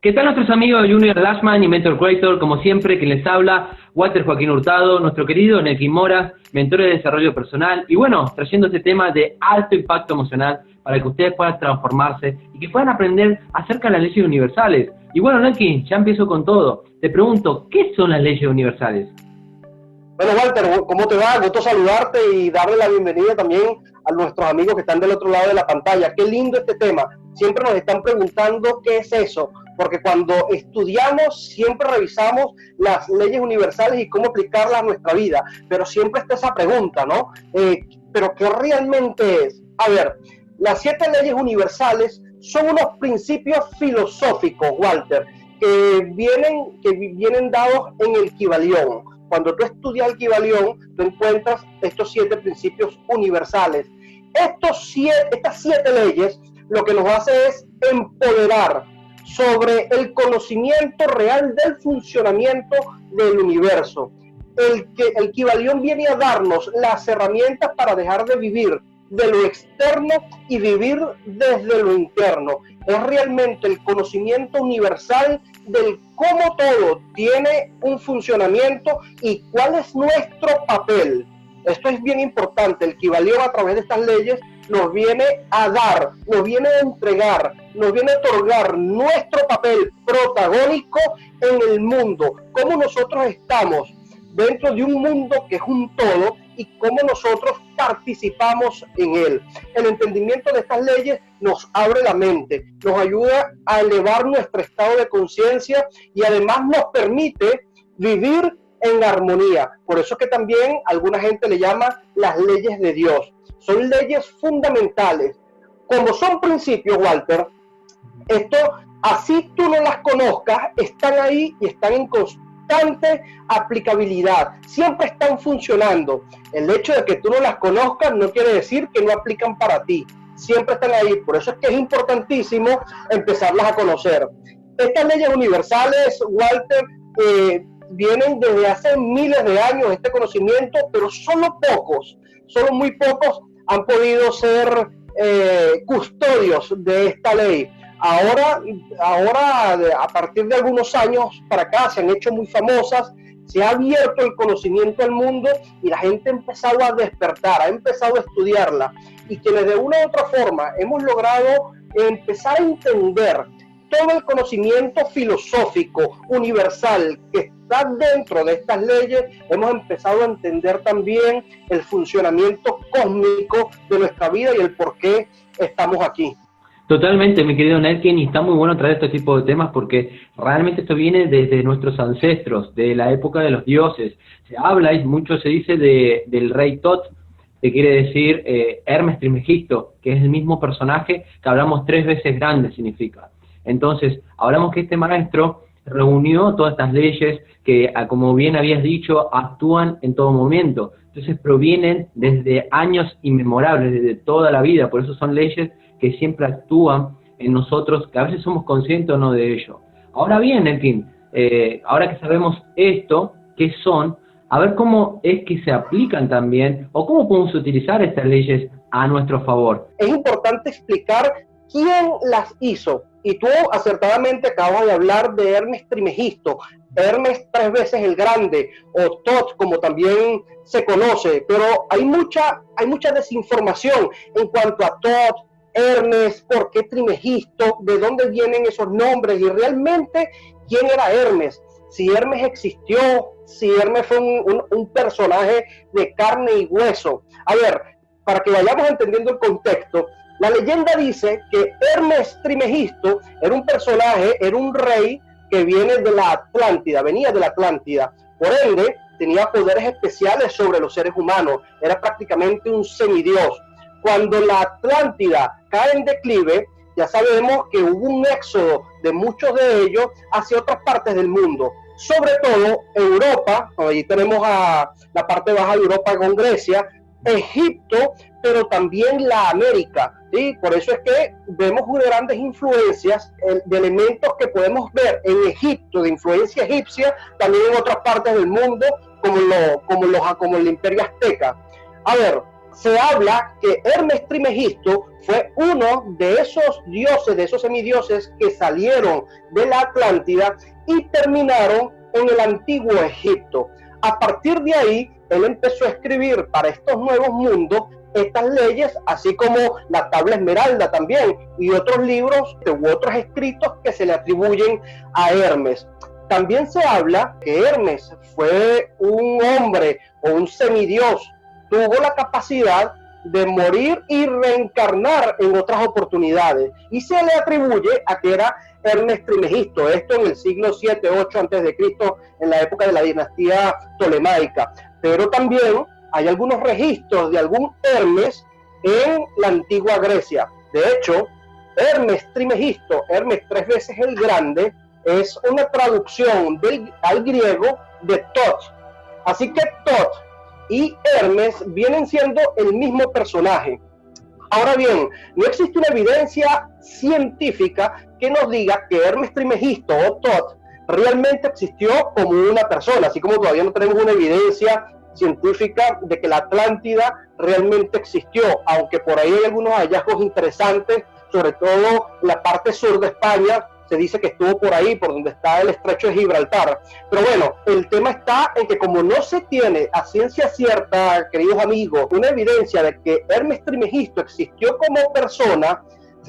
¿Qué tal nuestros amigos Junior Lashman y Mentor Creator? Como siempre, quien les habla, Walter Joaquín Hurtado, nuestro querido Nelkin Mora, mentor de desarrollo personal, y bueno, trayendo este tema de alto impacto emocional para que ustedes puedan transformarse y que puedan aprender acerca de las leyes universales. Y bueno, Nelkin, ya empiezo con todo. Te pregunto, ¿qué son las leyes universales? Bueno, Walter, ¿cómo te va? Gusto saludarte y darle la bienvenida también a nuestros amigos que están del otro lado de la pantalla. Qué lindo este tema. Siempre nos están preguntando qué es eso, porque cuando estudiamos siempre revisamos las leyes universales y cómo aplicarlas a nuestra vida, pero siempre está esa pregunta, ¿no? ¿Pero qué realmente es? A ver, las 7 leyes universales son unos principios filosóficos, Walter, que vienen dados en el Kybalión. Cuando tú estudias el Kybalión, tú encuentras estos 7 principios universales. Estas 7 leyes lo que nos hace es empoderar sobre el conocimiento real del funcionamiento del universo. El Kybalión viene a darnos las herramientas para dejar de vivir de lo externo y vivir desde lo interno. Es realmente el conocimiento universal del cómo todo tiene un funcionamiento y cuál es nuestro papel. Esto es bien importante. El Kybalión, a través de estas leyes, nos viene a dar, nos viene a entregar, nos viene a otorgar nuestro papel protagónico en el mundo, cómo nosotros estamos dentro de un mundo que es un todo y cómo nosotros participamos en él. El entendimiento de estas leyes nos abre la mente, nos ayuda a elevar nuestro estado de conciencia y además nos permite vivir en armonía. Por eso es que también alguna gente le llama las leyes de Dios. Son leyes fundamentales. Como son principios, Walter, esto, así tú no las conozcas, están ahí y están en constante aplicabilidad. Siempre están funcionando. El hecho de que tú no las conozcas no quiere decir que no aplican para ti. Siempre están ahí. Por eso es que es importantísimo empezarlas a conocer. Estas leyes universales, Walter, vienen desde hace miles de años, este conocimiento, pero solo muy pocos han podido ser custodios de esta ley. Ahora, a partir de algunos años para acá, se han hecho muy famosas, se ha abierto el conocimiento al mundo y la gente ha empezado a despertar, ha empezado a estudiarla. Y quienes de una u otra forma hemos logrado empezar a entender todo el conocimiento filosófico universal que está dentro de estas leyes, hemos empezado a entender también el funcionamiento cósmico de nuestra vida y el por qué estamos aquí. Totalmente, mi querido Nelkin, y está muy bueno traer este tipo de temas porque realmente esto viene desde nuestros ancestros, de la época de los dioses. Se habla y mucho se dice del rey Tot, que quiere decir Hermes Trismegisto, que es el mismo personaje que hablamos 3 veces grande, significa. Entonces, hablamos que este maestro reunió todas estas leyes que, como bien habías dicho, actúan en todo momento. Entonces, provienen desde años inmemorables, desde toda la vida. Por eso son leyes que siempre actúan en nosotros, que a veces somos conscientes o no de ello. Ahora bien, Nelkin, ahora que sabemos esto, ¿qué son? A ver cómo es que se aplican también, o cómo podemos utilizar estas leyes a nuestro favor. Es importante explicar quién las hizo. Y tú acertadamente acabas de hablar de Hermes Trismegisto, Hermes 3 veces el grande, o Tot, como también se conoce, pero hay mucha desinformación en cuanto a Tot, Hermes, por qué Trismegisto, de dónde vienen esos nombres y realmente quién era Hermes, si Hermes existió, si Hermes fue un personaje de carne y hueso. A ver, para que vayamos entendiendo el contexto, la leyenda dice que Hermes Trismegisto era un personaje, era un rey que venía de la Atlántida. Por ende, tenía poderes especiales sobre los seres humanos, era prácticamente un semidios. Cuando la Atlántida cae en declive, ya sabemos que hubo un éxodo de muchos de ellos hacia otras partes del mundo, sobre todo Europa, allí tenemos a la parte baja de Europa con Grecia, Egipto, pero también la América, ¿sí? Por eso es que vemos grandes influencias de elementos que podemos ver en Egipto, de influencia egipcia, también en otras partes del mundo, como el Imperio Azteca. A ver, se habla que Hermes Trismegisto fue uno de esos dioses, de esos semidioses que salieron de la Atlántida y terminaron en el antiguo Egipto. A partir de ahí, él empezó a escribir para estos nuevos mundos estas leyes, así como la tabla esmeralda también, y otros libros u otros escritos que se le atribuyen a Hermes. También se habla que Hermes fue un hombre o un semidios, tuvo la capacidad de morir y reencarnar en otras oportunidades, y se le atribuye a que era Hermes Trismegisto, esto en el siglo 7, 8 antes de Cristo, en la época de la dinastía ptolemaica. Pero también hay algunos registros de algún Hermes en la antigua Grecia. De hecho, Hermes Trismegisto, Hermes 3 veces el Grande, es una traducción al griego de Tot. Así que Tot y Hermes vienen siendo el mismo personaje. Ahora bien, no existe una evidencia científica que nos diga que Hermes Trismegisto o Tot realmente existió como una persona, así como todavía no tenemos una evidencia científica de que la Atlántida realmente existió, aunque por ahí hay algunos hallazgos interesantes, sobre todo la parte sur de España, se dice que estuvo por ahí, por donde está el estrecho de Gibraltar. Pero bueno, el tema está en que como no se tiene a ciencia cierta, queridos amigos, una evidencia de que Hermes Trismegisto existió como persona,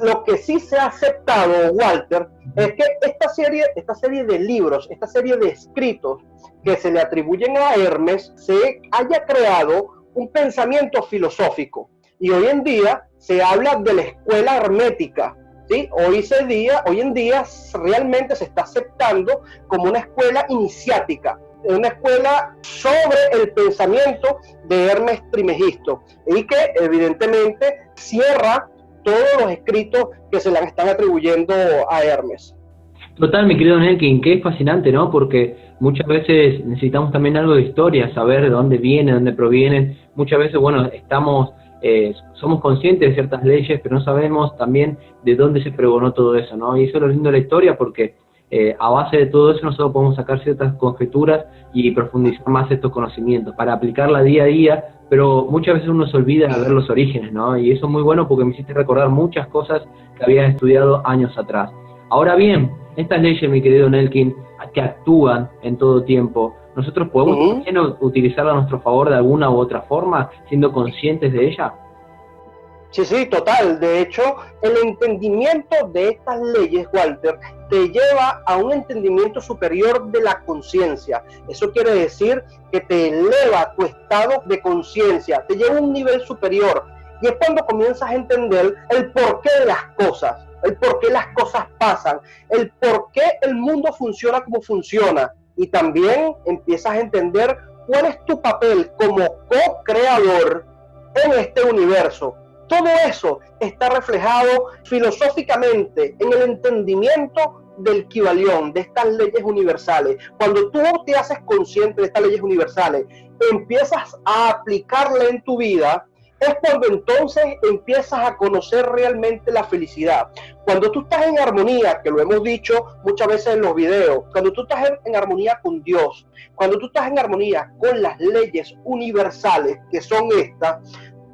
lo que sí se ha aceptado, Walter, es que esta serie de libros, esta serie de escritos que se le atribuyen a Hermes, se haya creado un pensamiento filosófico. Y hoy en día se habla de la escuela hermética, ¿sí? Hoy en día realmente se está aceptando como una escuela iniciática, una escuela sobre el pensamiento de Hermes Trismegisto, y que evidentemente cierra todos los escritos que se le están atribuyendo a Hermes. Total, mi querido Nelkin, que es fascinante, ¿no? Porque muchas veces necesitamos también algo de historia, saber de dónde viene, de dónde provienen. Muchas veces, bueno, somos conscientes de ciertas leyes, pero no sabemos también de dónde se pregonó todo eso, ¿no? Y eso es lo lindo de la historia, porque a base de todo eso nosotros podemos sacar ciertas conjeturas y profundizar más estos conocimientos para aplicarla día a día, pero muchas veces uno se olvida de ver los orígenes, ¿no? Y eso es muy bueno porque me hiciste recordar muchas cosas que había estudiado años atrás. Ahora bien, estas leyes, mi querido Nelkin, que actúan en todo tiempo, ¿nosotros podemos también utilizarla a nuestro favor de alguna u otra forma, siendo conscientes de ella? Sí, total. De hecho, el entendimiento de estas leyes, Walter, te lleva a un entendimiento superior de la conciencia. Eso quiere decir que te eleva tu estado de conciencia, te lleva a un nivel superior. Y es cuando comienzas a entender el porqué de las cosas, el por qué las cosas pasan, el por qué el mundo funciona como funciona. Y también empiezas a entender cuál es tu papel como co-creador en este universo. Todo eso está reflejado filosóficamente en el entendimiento del Kybalión, de estas leyes universales. Cuando tú te haces consciente de estas leyes universales, empiezas a aplicarla en tu vida, es cuando entonces empiezas a conocer realmente la felicidad. Cuando tú estás en armonía, que lo hemos dicho muchas veces en los videos, cuando tú estás en armonía con Dios, cuando tú estás en armonía con las leyes universales, que son estas,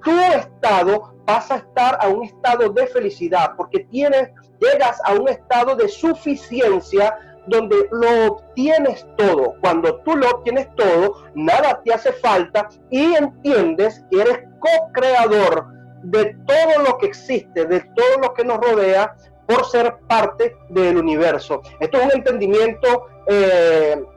tu estado vas a estar a un estado de felicidad, porque llegas a un estado de suficiencia donde lo obtienes todo. Cuando tú lo obtienes todo, nada te hace falta y entiendes que eres co-creador de todo lo que existe, de todo lo que nos rodea, por ser parte del universo. Esto es un entendimiento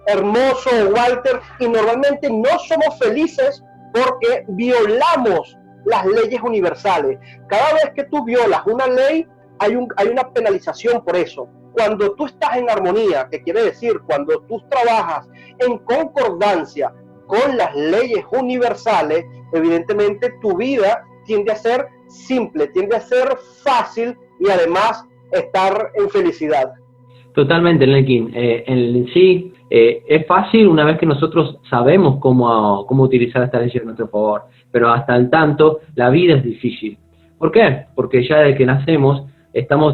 hermoso, Walter, y normalmente no somos felices porque violamos las leyes universales. Cada vez que tú violas una ley, hay una penalización por eso. Cuando tú estás en armonía, que quiere decir cuando tú trabajas en concordancia con las leyes universales, evidentemente tu vida tiende a ser simple, tiende a ser fácil y además estar en felicidad. Totalmente, Nelkin. Sí, es fácil una vez que nosotros sabemos cómo utilizar esta ley a nuestro favor, pero hasta el tanto la vida es difícil. ¿Por qué? Porque ya desde que nacemos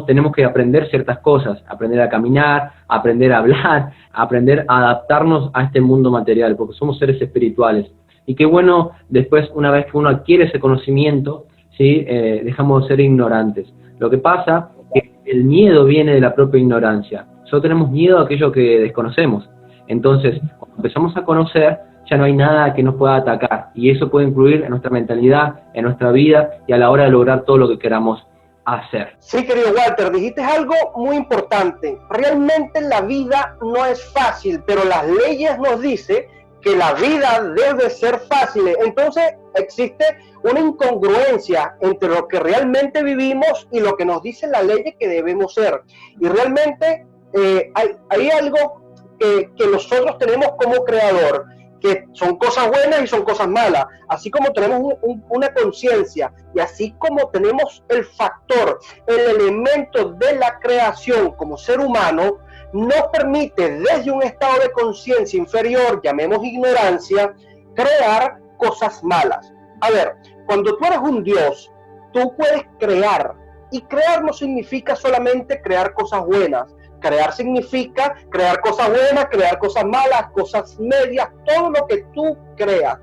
tenemos que aprender ciertas cosas, aprender a caminar, aprender a hablar, aprender a adaptarnos a este mundo material, porque somos seres espirituales. Y qué bueno, después, una vez que uno adquiere ese conocimiento, ¿sí? Dejamos de ser ignorantes. Lo que pasa es que el miedo viene de la propia ignorancia. Solo tenemos miedo a aquello que desconocemos. Entonces, cuando empezamos a conocer, ya no hay nada que nos pueda atacar. Y eso puede influir en nuestra mentalidad, en nuestra vida y a la hora de lograr todo lo que queramos hacer. Sí, querido Walter, dijiste algo muy importante. Realmente la vida no es fácil, pero las leyes nos dicen que la vida debe ser fácil. Entonces existe una incongruencia entre lo que realmente vivimos y lo que nos dicen las leyes que debemos ser. Y realmente hay algo que nosotros tenemos como creador, que son cosas buenas y son cosas malas, así como tenemos una conciencia y así como tenemos el factor, el elemento de la creación como ser humano, nos permite desde un estado de conciencia inferior, llamemos ignorancia, crear cosas malas. A ver, cuando tú eres un Dios, tú puedes crear, y crear no significa solamente crear cosas buenas. Crear significa crear cosas buenas, crear cosas malas, cosas medias, todo lo que tú creas.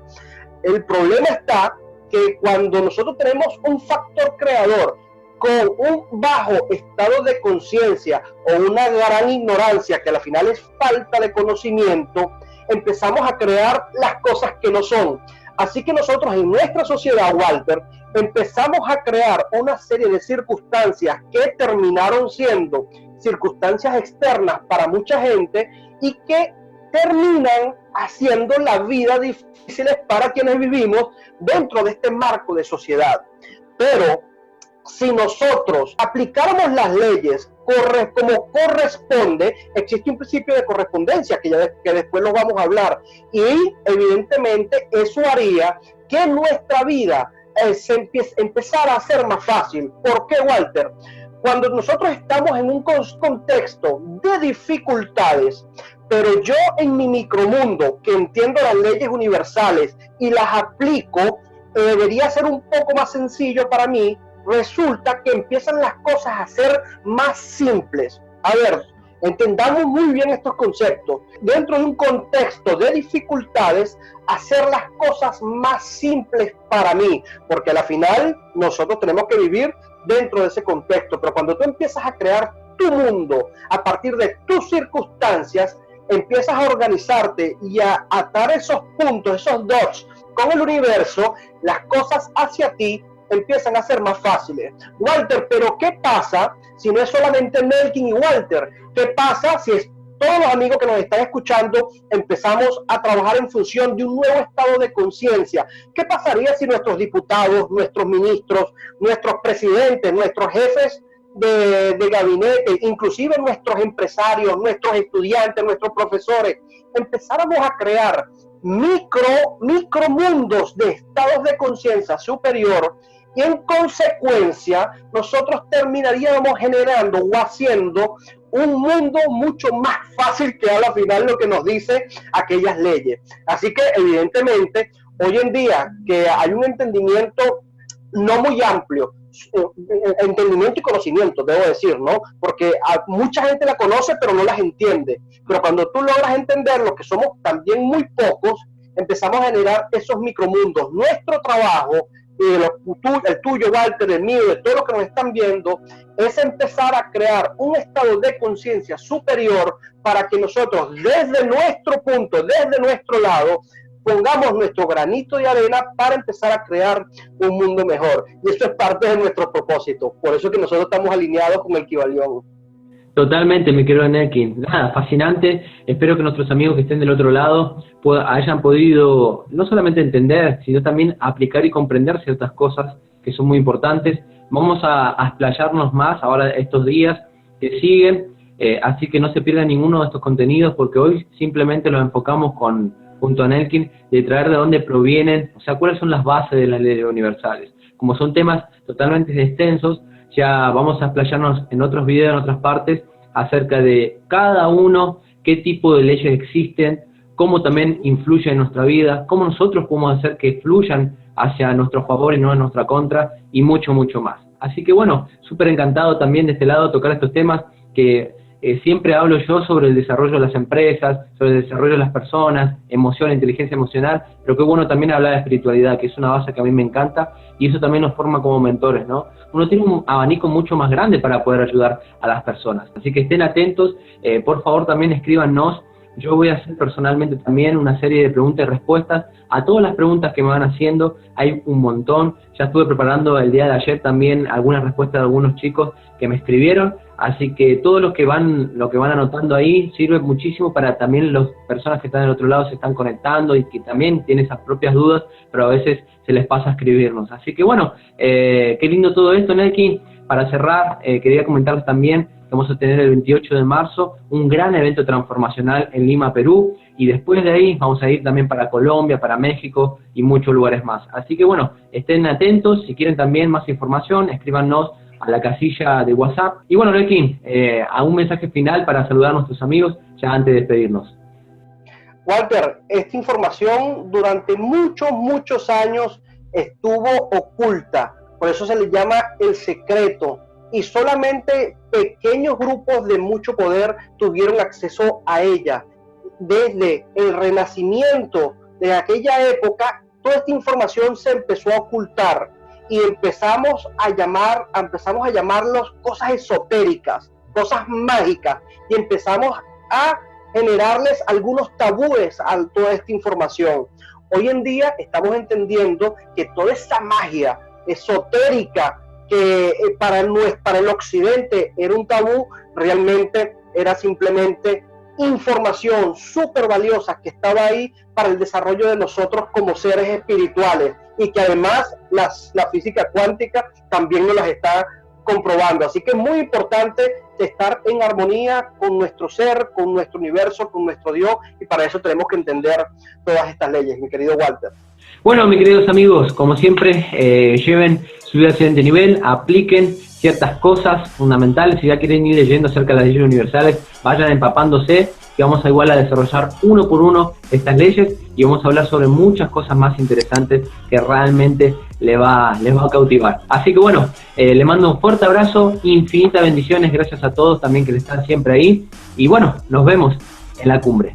El problema está que cuando nosotros tenemos un factor creador con un bajo estado de conciencia o una gran ignorancia, que al final es falta de conocimiento, empezamos a crear las cosas que no son. Así que nosotros en nuestra sociedad, Walter, empezamos a crear una serie de circunstancias que terminaron siendo circunstancias externas para mucha gente y que terminan haciendo la vida difíciles para quienes vivimos dentro de este marco de sociedad. Pero si nosotros aplicáramos las leyes como corresponde, existe un principio de correspondencia que después lo vamos a hablar, y evidentemente eso haría que nuestra vida empezara a ser más fácil. ¿Por qué, Walter? Cuando nosotros estamos en un contexto de dificultades, pero yo en mi micromundo, que entiendo las leyes universales y las aplico, debería ser un poco más sencillo para mí, resulta que empiezan las cosas a ser más simples. A ver, entendamos muy bien estos conceptos. Dentro de un contexto de dificultades, hacer las cosas más simples para mí, porque al final nosotros tenemos que vivir dentro de ese contexto, pero cuando tú empiezas a crear tu mundo a partir de tus circunstancias, empiezas a organizarte y a atar esos puntos, esos dots con el universo, las cosas hacia ti empiezan a ser más fáciles. Walter, pero ¿qué pasa si no es solamente Nelkin y Walter? ¿Qué pasa si es todos los amigos que nos están escuchando empezamos a trabajar en función de un nuevo estado de conciencia? ¿Qué pasaría si nuestros diputados, nuestros ministros, nuestros presidentes, nuestros jefes de gabinete, inclusive nuestros empresarios, nuestros estudiantes, nuestros profesores, empezáramos a crear micromundos de estados de conciencia superior, y en consecuencia nosotros terminaríamos generando o haciendo un mundo mucho más fácil, que a la final lo que nos dice aquellas leyes? Así que evidentemente hoy en día que hay un entendimiento no muy amplio, entendimiento y conocimiento, debo decir, ¿no? Porque mucha gente la conoce pero no las entiende, pero cuando tú logras entender lo que somos también muy pocos, empezamos a generar esos micromundos. Nuestro trabajo, el tuyo, Walter, el mío, de todos los que nos están viendo, es empezar a crear un estado de conciencia superior para que nosotros desde nuestro punto, desde nuestro lado, pongamos nuestro granito de arena para empezar a crear un mundo mejor. Y eso es parte de nuestro propósito. Por eso es que nosotros estamos alineados con el Kybalión. Totalmente, mi querido Nelkin. Nada, fascinante. Espero que nuestros amigos que estén del otro lado hayan podido no solamente entender, sino también aplicar y comprender ciertas cosas que son muy importantes. Vamos a explayarnos más ahora estos días que siguen, así que no se pierdan ninguno de estos contenidos, porque hoy simplemente los enfocamos junto a Nelkin, de traer de dónde provienen, o sea, cuáles son las bases de las leyes universales. Como son temas totalmente extensos, ya vamos a explayarnos en otros videos, en otras partes, acerca de cada uno, qué tipo de leyes existen, cómo también influyen en nuestra vida, cómo nosotros podemos hacer que fluyan hacia nuestro favor y no en nuestra contra, y mucho, mucho más. Así que bueno, súper encantado también de este lado tocar estos temas que siempre hablo yo sobre el desarrollo de las empresas, sobre el desarrollo de las personas, emoción, inteligencia emocional, pero qué bueno también hablar de espiritualidad, que es una base que a mí me encanta, y eso también nos forma como mentores, ¿no? Uno tiene un abanico mucho más grande para poder ayudar a las personas, así que estén atentos, por favor también escríbanos. Yo voy a hacer personalmente también una serie de preguntas y respuestas a todas las preguntas que me van haciendo. Hay un montón. Ya estuve preparando el día de ayer también algunas respuestas de algunos chicos que me escribieron. Así que todo lo que van anotando ahí sirve muchísimo para también las personas que están del otro lado se están conectando y que también tienen esas propias dudas, pero a veces se les pasa a escribirnos. Así que bueno, qué lindo todo esto, Nelkin. Para cerrar, quería comentarles también que vamos a tener el 28 de marzo un gran evento transformacional en Lima, Perú, y después de ahí vamos a ir también para Colombia, para México y muchos lugares más. Así que bueno, estén atentos, si quieren también más información, escríbanos a la casilla de WhatsApp. Y bueno, Nelkin, a un mensaje final para saludar a nuestros amigos ya antes de despedirnos. Walter, esta información durante muchos años estuvo oculta, por eso se le llama el secreto, y solamente pequeños grupos de mucho poder tuvieron acceso a ella. Desde el Renacimiento de aquella época, toda esta información se empezó a ocultar y empezamos a llamarlos cosas esotéricas, cosas mágicas, y empezamos a generarles algunos tabúes a toda esta información. Hoy en día estamos entendiendo que toda esa magia esotérica que para el occidente era un tabú, realmente era simplemente información súper valiosa que estaba ahí para el desarrollo de nosotros como seres espirituales, y que además la física cuántica también nos las está comprobando. Así que es muy importante estar en armonía con nuestro ser, con nuestro universo, con nuestro Dios, y para eso tenemos que entender todas estas leyes, mi querido Walter. Bueno, mis queridos amigos, como siempre, lleven su vida al siguiente nivel, apliquen ciertas cosas fundamentales. Si ya quieren ir leyendo acerca de las leyes universales, vayan empapándose, que vamos a igual a desarrollar uno por uno estas leyes y vamos a hablar sobre muchas cosas más interesantes que realmente les va a cautivar. Así que bueno, le mando un fuerte abrazo, infinitas bendiciones, gracias a todos también que están siempre ahí, y bueno, nos vemos en la cumbre.